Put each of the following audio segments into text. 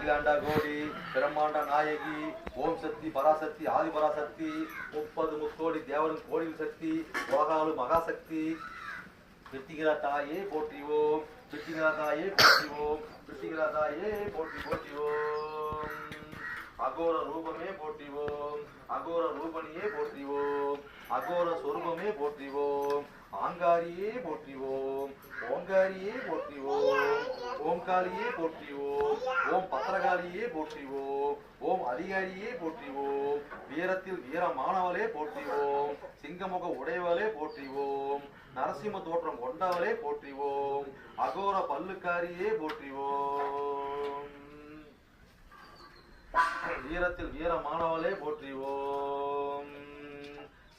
அகிலாண்டா கோடி பிரம்மாண்ட நாயகி ஓம் சக்தி பராசக்தி ஆதி பராசக்தி 30 முக்கோடி தேவரும் கோடியில் சக்தி உலகாலு மகாசக்தி வெற்றிகிரா தாயே போற்றிவோம் வெற்றிகிரா தாயே போற்றிவோம் வெற்றிகிரா தாயே போற்றி போற்றிவோம் அகோர ரூபமே போற்றிவோம் அகோர ரூபணியே போற்றிவோம் அகோர சொரூபமே போற்றிவோம் ஆங்காரியே போற்றிவோம் ஓங்காரியே போற்றிவோம் ஓம்காரியே போற்றிவோம் ஓம் பத்திரகாரியே போற்றிவோம் ஓம் அதிகாரியே போற்றிவோம் வீரத்தில் வீரமானவளே போற்றிவோம் சிங்கமுக உடையவளே போற்றிவோம் நரசிம்ம தோற்றம் கொண்டவளே போற்றிவோம் அகோர பல்லுக்காரியே போற்றிவோம் வீரத்தில் வீரமானவளே போற்றிவோம்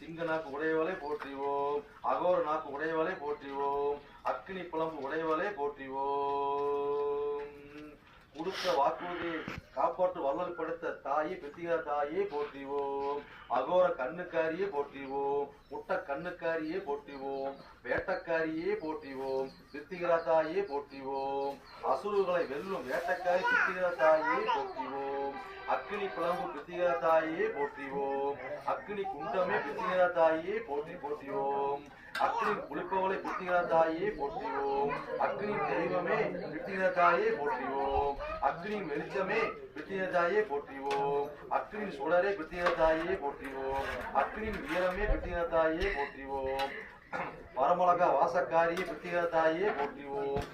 சிங்க நாக்கு உடையவளை போற்றிவோம் அகோர நாக்கு உடையவளை போற்றிவோம் அக்னி புலம்பு உடையவளை போற்றிவோம் கொடுத்த வாக்குறுதியை காப்பாற்று வல்லல் படுத்த தாயே வெற்றிகிரா தாயே போற்றிவோம் அகோர கண்ணுக்காரியே போற்றிவோம் முட்டை கண்ணுக்காரியே போற்றிவோம் வேட்டக்காரியே போற்றிவோம் வெற்றிகிரா தாயே போற்றிவோம் அசுரர்களை வெல்லும் வேட்டக்காரி வெற்றிகிரா தாயே போற்றிவோம் அக்னி புலம்பு வெற்றிகிரா தாயே போற்றிவோம் அக்னி குண்டமே வெற்றிகிரா தாயே போற்றி போற்றிவோம் அக்னி குளிப்பவளை வெற்றிகிரா தாயே போற்றிவோம் அக்னி தெய்வமே வெற்றிகிரா தாயே போற்றிவோம் அக்னி வெளிச்சமே வெற்றிகிரா தாயே போற்றிவோம் அக்னி சுடரே வெற்றிகிரா தாயே போற்றிவோம் அக்னி வீரமே வெற்றிகிரா தாயே போற்றிவோம் பரமலக வாசக்காரியே வெற்றிகிரா தாயே போற்றிவோம்